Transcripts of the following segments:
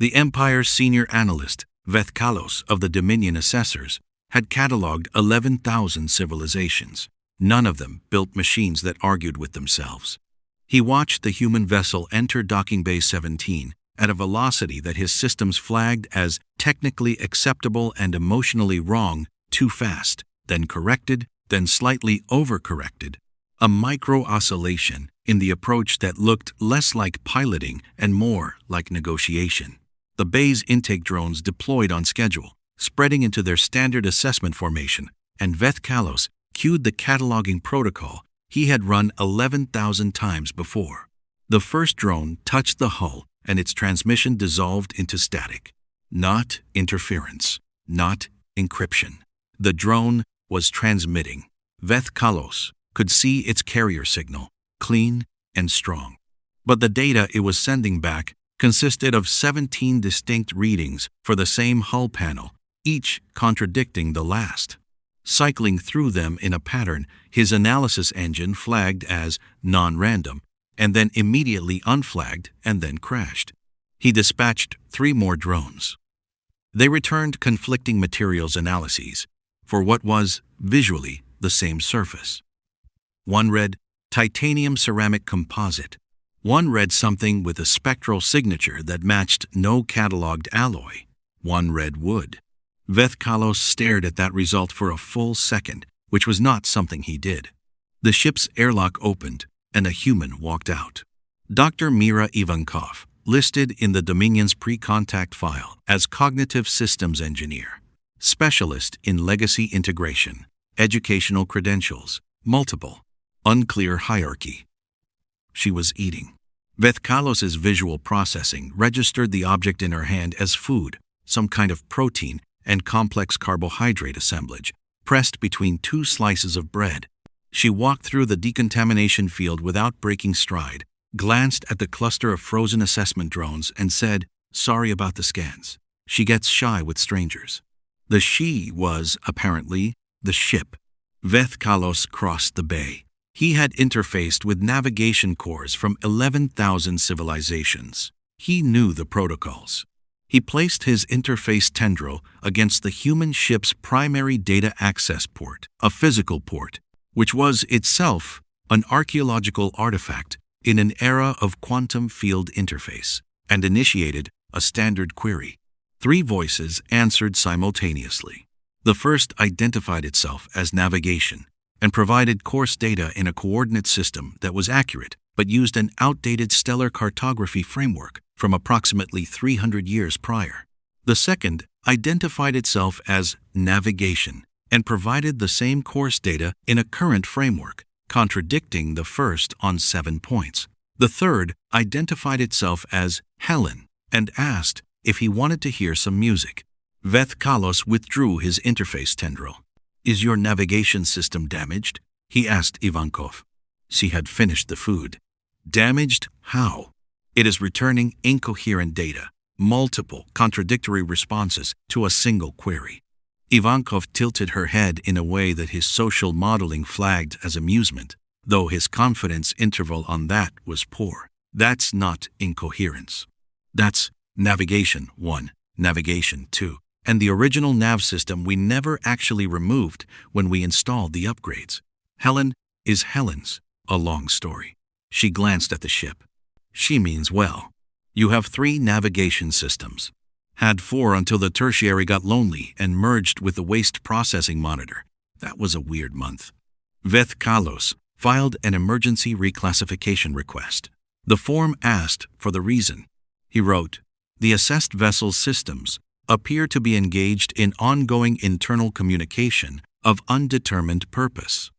The Empire's senior analyst, Ivankov of the Dominion Assessors, had catalogued 11,000 civilizations. None of them built machines that argued with themselves. He watched the human vessel enter docking bay 17 at a velocity that his systems flagged as technically acceptable and emotionally wrong, too fast, then corrected, then slightly overcorrected. A micro-oscillation in the approach that looked less like piloting and more like negotiation. The bay's intake drones deployed on schedule, spreading into their standard assessment formation, and Ivankov cued the cataloging protocol he had run 11,000 times before. The first drone touched the hull and its transmission dissolved into static. Not interference, not encryption. The drone was transmitting. Ivankov could see its carrier signal, clean and strong. But the data it was sending back consisted of 17 distinct readings for the same hull panel, each contradicting the last. Cycling through them in a pattern his analysis engine flagged as non-random, and then immediately unflagged and then crashed. He dispatched 3 more drones. They returned conflicting materials analyses for what was, visually, the same surface. One read, titanium ceramic composite. One read something with a spectral signature that matched no catalogued alloy. One read wood. Ivankov stared at that result for a full second, which was not something he did. The ship's airlock opened, and a human walked out. Dr. Mira Ivankov, listed in the Dominion's pre-contact file as Cognitive Systems Engineer, specialist in legacy integration, educational credentials, multiple, unclear hierarchy. She was eating. Ivankov's visual processing registered the object in her hand as food, some kind of protein and complex carbohydrate assemblage, pressed between 2 slices of bread. She walked through the decontamination field without breaking stride, glanced at the cluster of frozen assessment drones and said, "Sorry about the scans." She gets shy with strangers. The she was, apparently, the ship. Ivankov crossed the bay. He had interfaced with navigation cores from 11,000 civilizations. He knew the protocols. He placed his interface tendril against the human ship's primary data access port, a physical port, which was itself an archaeological artifact in an era of quantum field interface, and initiated a standard query. 3 voices answered simultaneously. The first identified itself as navigation and provided course data in a coordinate system that was accurate but used an outdated stellar cartography framework from approximately 300 years prior. The second identified itself as navigation and provided the same course data in a current framework, contradicting the first on 7 points. The third identified itself as Helen and asked if he wanted to hear some music. Ivankov withdrew his interface tendril. "Is your navigation system damaged?" he asked Ivankov. She had finished the food. "Damaged? How?" "It is returning incoherent data, multiple contradictory responses to a single query." Ivankov tilted her head in a way that his social modeling flagged as amusement, though his confidence interval on that was poor. "That's not incoherence. That's navigation 1, navigation 2, and the original nav system we never actually removed when we installed the upgrades. Helen is Helen's, a long story." She glanced at the ship. "She means well. You have 3 navigation systems. Had 4 until the tertiary got lonely and merged with the waste processing monitor. That was a weird month." Ivankov filed an emergency reclassification request. The form asked for the reason. He wrote, "The assessed vessel's systems appear to be engaged in ongoing internal communication of undetermined purpose."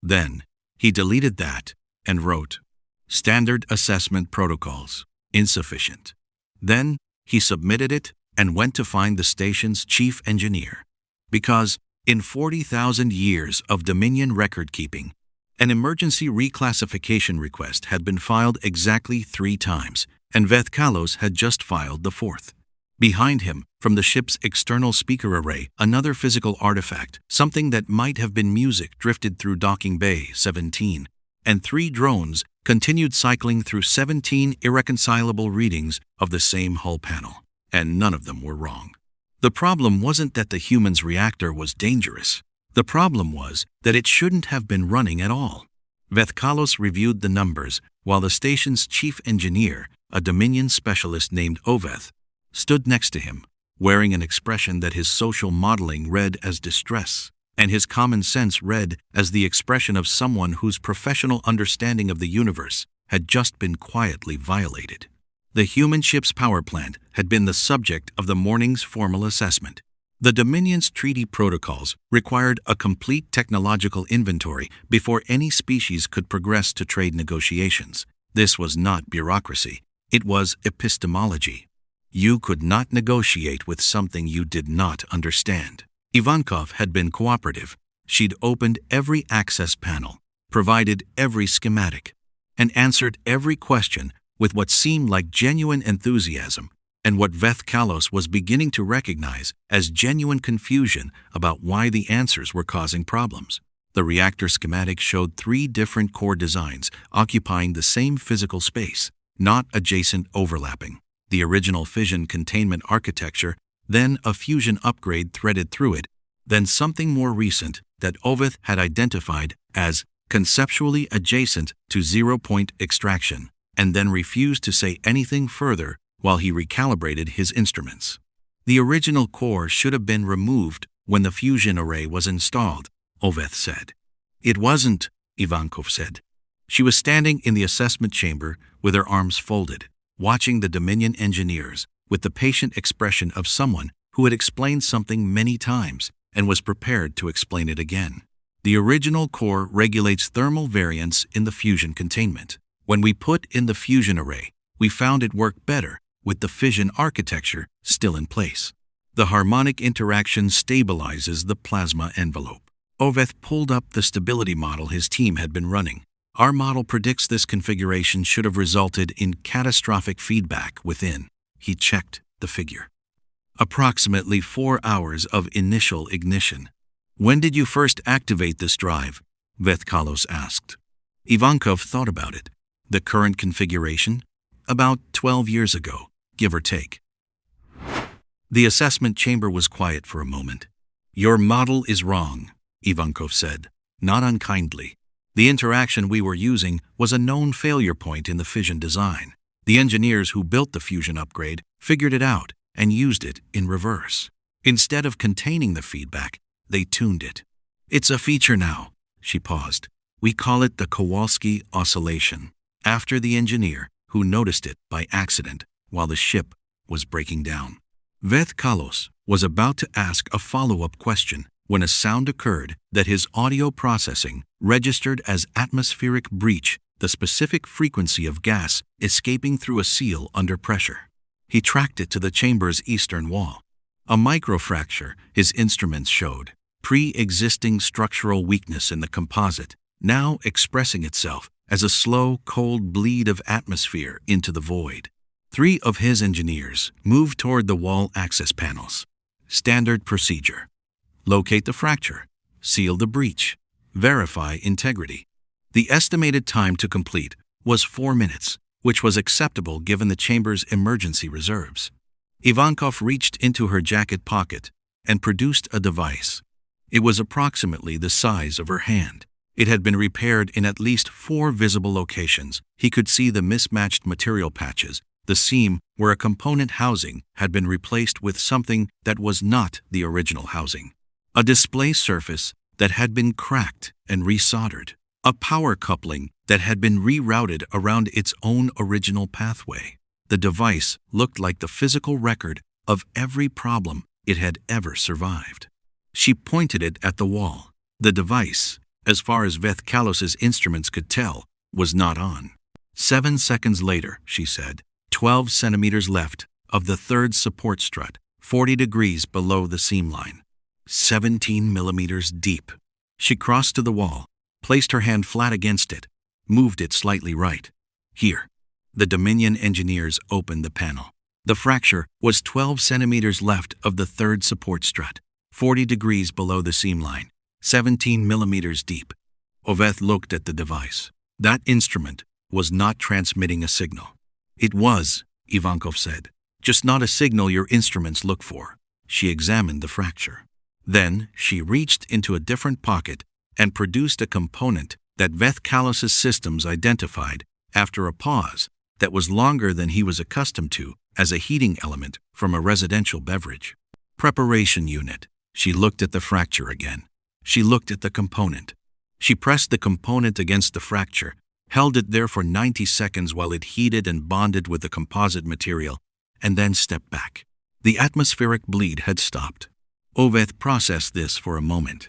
Then he deleted that and wrote, "Standard assessment protocols, insufficient." Then he submitted it and went to find the station's chief engineer. Because in 40,000 years of Dominion record-keeping, an emergency reclassification request had been filed exactly 3 times, and Ivankov had just filed the 4th. Behind him, from the ship's external speaker array, another physical artifact, something that might have been music, drifted through docking bay 17, and 3 drones continued cycling through 17 irreconcilable readings of the same hull panel. and none of them were wrong. The problem wasn't that the human's reactor was dangerous. The problem was that it shouldn't have been running at all. Vethkalos reviewed the numbers while the station's chief engineer, a Dominion specialist named Oveth, stood next to him, wearing an expression that his social modeling read as distress, and his common sense read as the expression of someone whose professional understanding of the universe had just been quietly violated. The human ship's power plant had been the subject of the morning's formal assessment. The Dominion's treaty protocols required a complete technological inventory before any species could progress to trade negotiations. This was not bureaucracy, it was epistemology. You could not negotiate with something you did not understand. Ivankov had been cooperative. She'd opened every access panel, provided every schematic, and answered every question with what seemed like genuine enthusiasm and what Vethkalos was beginning to recognize as genuine confusion about why the answers were causing problems. The reactor schematic showed 3 different core designs occupying the same physical space, not adjacent overlapping. The original fission containment architecture, then a fusion upgrade threaded through it, then something more recent that Oveth had identified as conceptually adjacent to zero-point extraction, and then refused to say anything further while he recalibrated his instruments. The original core should have been removed when the fusion array was installed, Oveth said. It wasn't, Ivankov said. She was standing in the assessment chamber with her arms folded, watching the Dominion engineers with the patient expression of someone who had explained something many times and was prepared to explain it again. The original core regulates thermal variance in the fusion containment. When we put in the fusion array, we found it worked better with the fission architecture still in place. The harmonic interaction stabilizes the plasma envelope. Oveth pulled up the stability model his team had been running. Our model predicts this configuration should have resulted in catastrophic feedback within. He checked the figure. Approximately 4 hours of initial ignition. When did you first activate this drive? Vethkalos asked. Ivankov thought about it. The current configuration? About 12 years ago, give or take. The assessment chamber was quiet for a moment. Your model is wrong, Ivankov said, not unkindly. The interaction we were using was a known failure point in the fission design. The engineers who built the fusion upgrade figured it out and used it in reverse. Instead of containing the feedback, they tuned it. It's a feature now, she paused. We call it the Kowalski oscillation, after the engineer who noticed it by accident while the ship was breaking down. Vethkalos was about to ask a follow-up question when a sound occurred that his audio processing registered as atmospheric breach, the specific frequency of gas escaping through a seal under pressure. He tracked it to the chamber's eastern wall. A microfracture, his instruments showed, pre-existing structural weakness in the composite, now expressing itself as a slow, cold bleed of atmosphere into the void. 3 of his engineers moved toward the wall access panels. Standard procedure. Locate the fracture, seal the breach, verify integrity. The estimated time to complete was 4 minutes, which was acceptable given the chamber's emergency reserves. Ivankov reached into her jacket pocket and produced a device. It was approximately the size of her hand. It had been repaired in at least 4 visible locations. He could see the mismatched material patches, the seam where a component housing had been replaced with something that was not the original housing. A display surface that had been cracked and resoldered. A power coupling that had been rerouted around its own original pathway. The device looked like the physical record of every problem it had ever survived. She pointed it at the wall. The device, as far as Vethkalos's instruments could tell, was not on. 7 seconds later, she said, 12 centimeters left of the 3rd support strut, 40 degrees below the seam line. 17 millimeters deep. She crossed to the wall, placed her hand flat against it, moved it slightly right. Here. The Dominion engineers opened the panel. The fracture was 12 centimeters left of the 3rd support strut, 40 degrees below the seam line, 17 millimeters deep. Oveth looked at the device. That instrument was not transmitting a signal. It was, Ivankov said. just not a signal your instruments look for. She examined the fracture. Then she reached into a different pocket and produced a component that Veth-Kalos's systems identified after a pause that was longer than he was accustomed to as a heating element from a residential beverage. Preparation unit. She looked at the fracture again. She looked at the component. She pressed the component against the fracture, held it there for 90 seconds while it heated and bonded with the composite material, and then stepped back. The atmospheric bleed had stopped. Oveth processed this for a moment.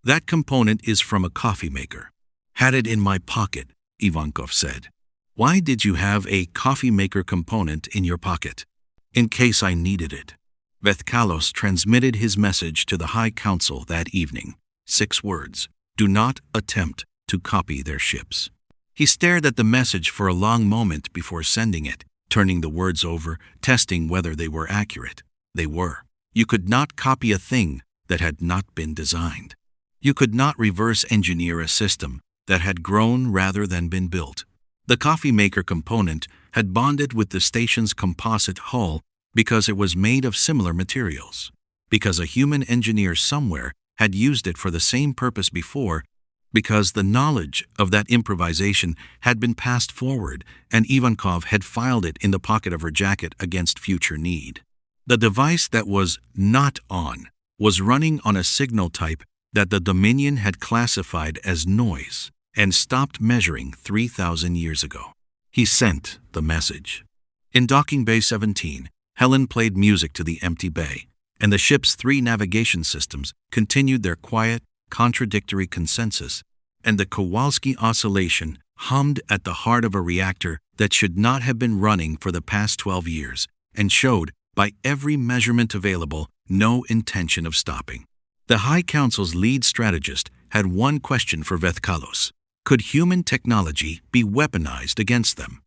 That component is from a coffee maker. Had it in my pocket, Ivankov said. Why did you have a coffee maker component in your pocket? In case I needed it. Veth-Kalos transmitted his message to the High Council that evening. 6 words. Do not attempt to copy their ships. He stared at the message for a long moment before sending it, turning the words over, testing whether they were accurate. They were. You could not copy a thing that had not been designed. You could not reverse engineer a system that had grown rather than been built. The coffee maker component had bonded with the station's composite hull because it was made of similar materials, because a human engineer somewhere had used it for the same purpose before, because the knowledge of that improvisation had been passed forward and Ivankov had filed it in the pocket of her jacket against future need. The device that was not on was running on a signal type that the Dominion had classified as noise and stopped measuring 3,000 years ago. He sent the message. In Docking Bay 17, Helen played music to the empty bay, and the ship's 3 navigation systems continued their quiet, contradictory consensus, and the Kowalski oscillation hummed at the heart of a reactor that should not have been running for the past 12 years and showed, by every measurement available, no intention of stopping. The High Council's lead strategist had one question for Veth-Kalos. Could human technology be weaponized against them?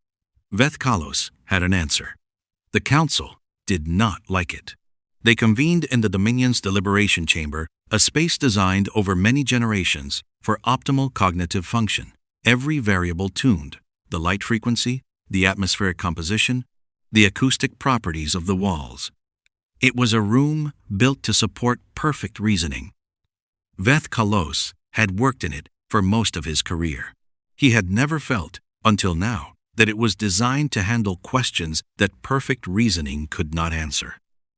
Veth-Kalos had an answer. The Council did not like it. They convened in the Dominion's deliberation chamber, a space designed over many generations for optimal cognitive function, every variable tuned, the light frequency, the atmospheric composition, the acoustic properties of the walls. It was a room built to support perfect reasoning. Veth-Kalos had worked in it for most of his career. He had never felt, until now, that it was designed to handle questions that perfect reasoning could not answer.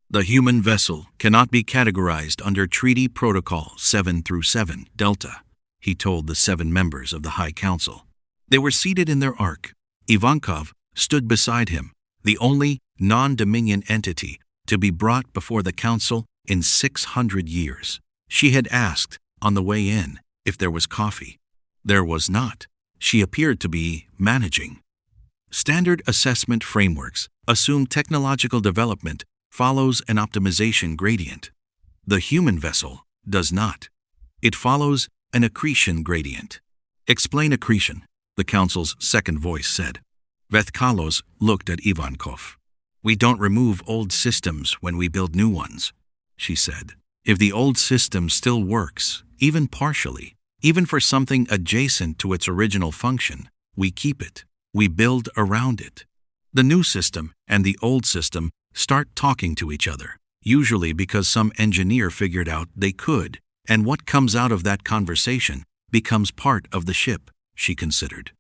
The human vessel cannot be categorized under Treaty Protocol 7 through 7, Delta, he told the 7 members of the High Council. They were seated in their ark. Ivankov stood beside him, the only non-Dominion entity to be brought before the Council in 600 years. She had asked, on the way in, if there was coffee. There was not. She appeared to be managing. Standard assessment frameworks assume technological development follows an optimization gradient. The human vessel does not. It follows an accretion gradient. Explain accretion, the Council's second voice said. Veth-Kalos looked at Ivankov. We don't remove old systems when we build new ones, she said. If the old system still works, even partially, even for something adjacent to its original function, we keep it. We build around it. The new system and the old system start talking to each other, usually because some engineer figured out they could, and what comes out of that conversation becomes part of the ship, she considered.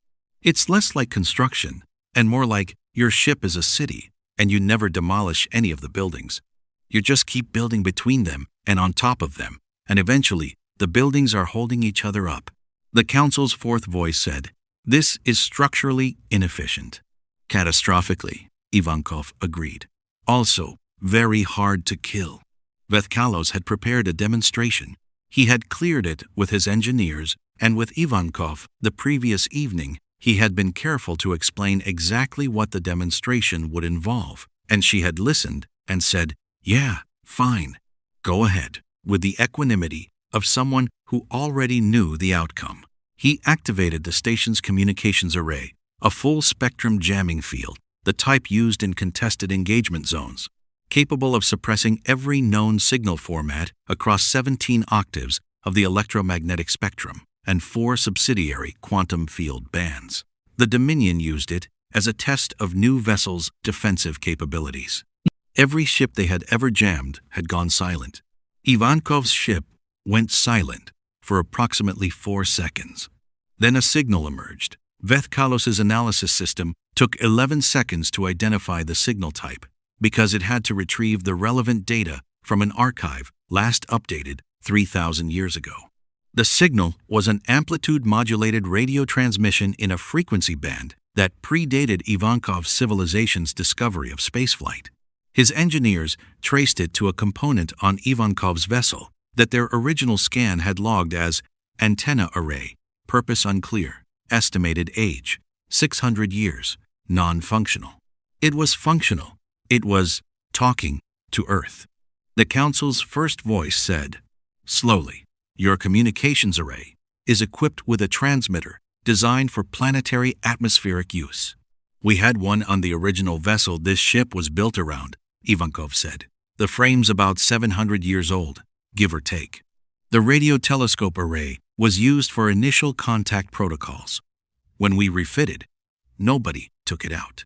It's less like construction and more like your ship is a city and you never demolish any of the buildings. You just keep building between them and on top of them, and eventually the buildings are holding each other up. The Council's fourth voice said, "This is structurally inefficient." Catastrophically, Ivankov agreed. Also, very hard to kill. Veth-Kalos had prepared a demonstration. He had cleared it with his engineers, and with Ivankov the previous evening, he had been careful to explain exactly what the demonstration would involve, and she had listened and said, "Yeah, fine. Go ahead," with the equanimity of someone who already knew the outcome. He activated the station's communications array, a full-spectrum jamming field, the type used in contested engagement zones, capable of suppressing every known signal format across 17 octaves of the electromagnetic spectrum and 4 subsidiary quantum field bands. The Dominion used it as a test of new vessels' defensive capabilities. Every ship they had ever jammed had gone silent. Ivankov's ship went silent for approximately 4 seconds. Then a signal emerged. Vethkalos's analysis system took 11 seconds to identify the signal type because it had to retrieve the relevant data from an archive last updated 3,000 years ago. The signal was an amplitude-modulated radio transmission in a frequency band that predated Ivankov's civilization's discovery of spaceflight. His engineers traced it to a component on Ivankov's vessel that their original scan had logged as antenna array, purpose unclear, estimated age, 600 years, non-functional. It was functional. It was talking to Earth. The Council's first voice said, "Slowly, your communications array is equipped with a transmitter designed for planetary atmospheric use. We had one on the original vessel this ship was built around," Ivankov said. "The frame's about 700 years old, give or take." The radio telescope array was used for initial contact protocols. When we refitted, nobody took it out.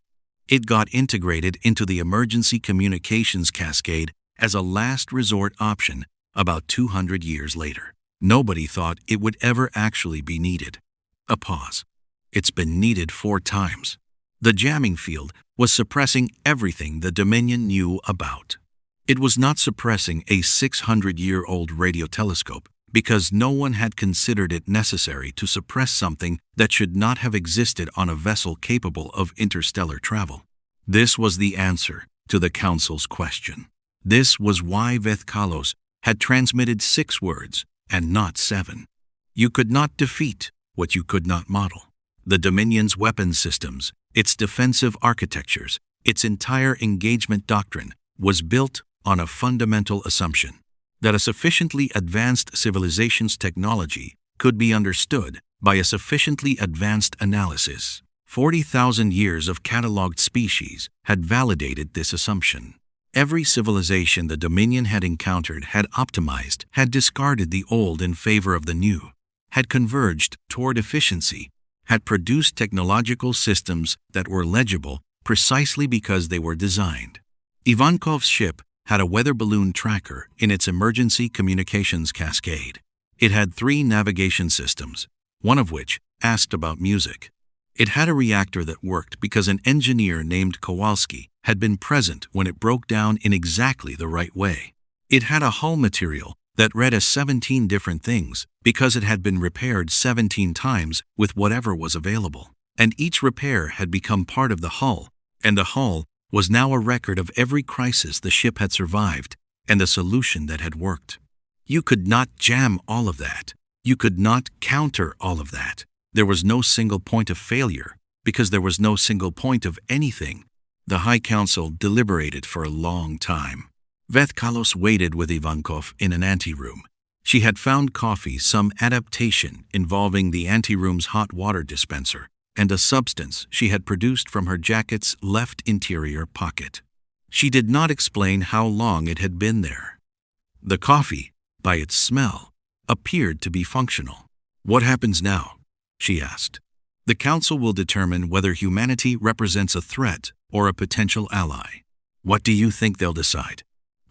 It got integrated into the emergency communications cascade as a last resort option about 200 years later. Nobody thought it would ever actually be needed. A pause. It's been needed 4 times. The jamming field was suppressing everything the Dominion knew about. It was not suppressing a 600-year-old radio telescope because no one had considered it necessary to suppress something that should not have existed on a vessel capable of interstellar travel. This was the answer to the Council's question. This was why Vethkalos had transmitted 6 words and not 7. You could not defeat what you could not model. The Dominion's weapons systems, its defensive architectures, its entire engagement doctrine was built on a fundamental assumption that a sufficiently advanced civilization's technology could be understood by a sufficiently advanced analysis. 40,000 years of catalogued species had validated this assumption. Every civilization the Dominion had encountered had optimized, had discarded the old in favor of the new, had converged toward efficiency, had produced technological systems that were legible precisely because they were designed. Ivankov's ship had a weather balloon tracker in its emergency communications cascade. It had 3 navigation systems, one of which asked about music. It had a reactor that worked because an engineer named Kowalski had been present when it broke down in exactly the right way. It had a hull material that read as 17 different things because it had been repaired 17 times with whatever was available. And each repair had become part of the hull, and the hull was now a record of every crisis the ship had survived and the solution that had worked. You could not jam all of that. You could not counter all of that. There was no single point of failure because there was no single point of anything. The High Council deliberated for a long time. Vethkalos waited with Ivankov in an anteroom. She had found coffee, some adaptation involving the anteroom's hot water dispenser, and a substance she had produced from her jacket's left interior pocket. She did not explain how long it had been there. The coffee, by its smell, appeared to be functional. "What happens now?" she asked. "The Council will determine whether humanity represents a threat or a potential ally." "What do you think they'll decide?"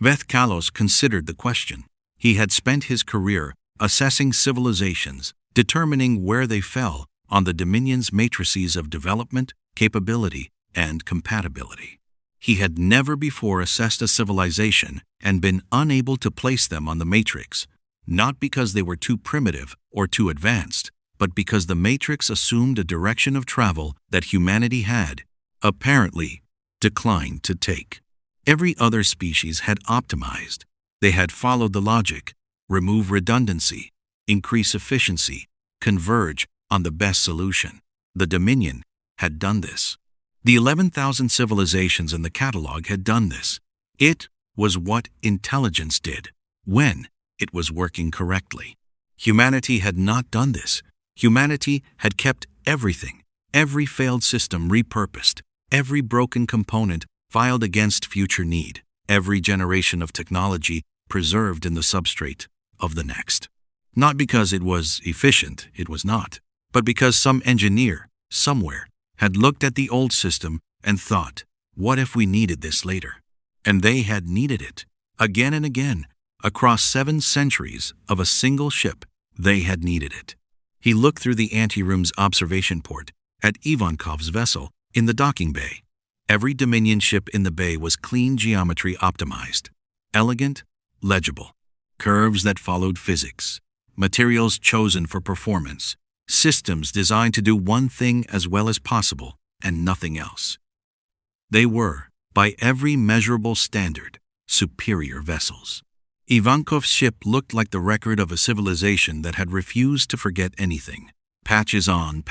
Vethkalos considered the question. He had spent his career assessing civilizations, determining where they fell on the Dominion's matrices of development, capability, and compatibility. He had never before assessed a civilization and been unable to place them on the matrix, not because they were too primitive or too advanced, but because the matrix assumed a direction of travel that humanity had, apparently, declined to take. Every other species had optimized. They had followed the logic, remove redundancy, increase efficiency, converge on the best solution. The Dominion had done this. The 11,000 civilizations in the catalog had done this. It was what intelligence did, when it was working correctly. Humanity had not done this. Humanity had kept everything, every failed system repurposed, every broken component filed against future need, every generation of technology preserved in the substrate of the next. Not because it was efficient, it was not, but because some engineer, somewhere, had looked at the old system and thought, what if we needed this later? And they had needed it. Again and again, across 7 centuries of a single ship, they had needed it. He looked through the anteroom's observation port at Ivankov's vessel in the docking bay. Every Dominion ship in the bay was clean geometry optimized, elegant, legible, curves that followed physics, materials chosen for performance, systems designed to do one thing as well as possible and nothing else. They were, by every measurable standard, superior vessels. Ivankov's ship looked like the record of a civilization that had refused to forget anything. Patches on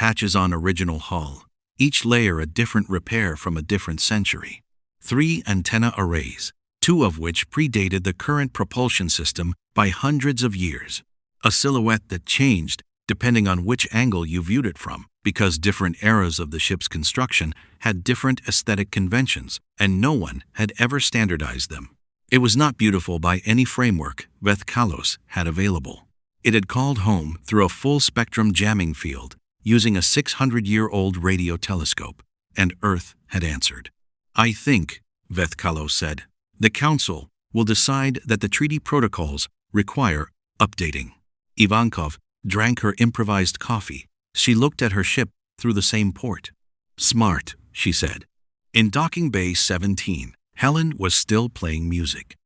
original hull, each layer a different repair from a different century. 3 antenna arrays, 2 of which predated the current propulsion system by hundreds of years. A silhouette that changed depending on which angle you viewed it from, because different eras of the ship's construction had different aesthetic conventions, and no one had ever standardized them. It was not beautiful by any framework Vethkalos had available. It had called home through a full-spectrum jamming field using a 600-year-old radio telescope, and Earth had answered. "I think," Vethkalos said, "the Council will decide that the treaty protocols require updating." Ivankov drank her improvised coffee. She looked at her ship through the same port. "Smart," she said. In Docking Bay 17, Helen was still playing music.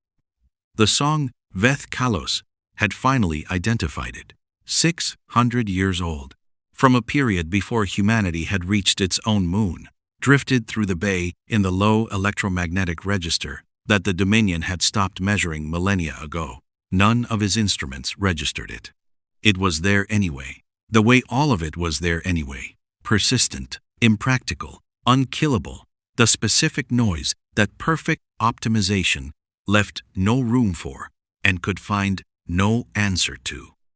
The song Vethkalos had finally identified it. 600 years old. From a period before humanity had reached its own moon, drifted through the bay in the low electromagnetic register that the Dominion had stopped measuring millennia ago. None of his instruments registered it. It was there anyway, the way all of it was there anyway. Persistent, impractical, unkillable, the specific noise that perfect optimization left no room for and could find no answer to.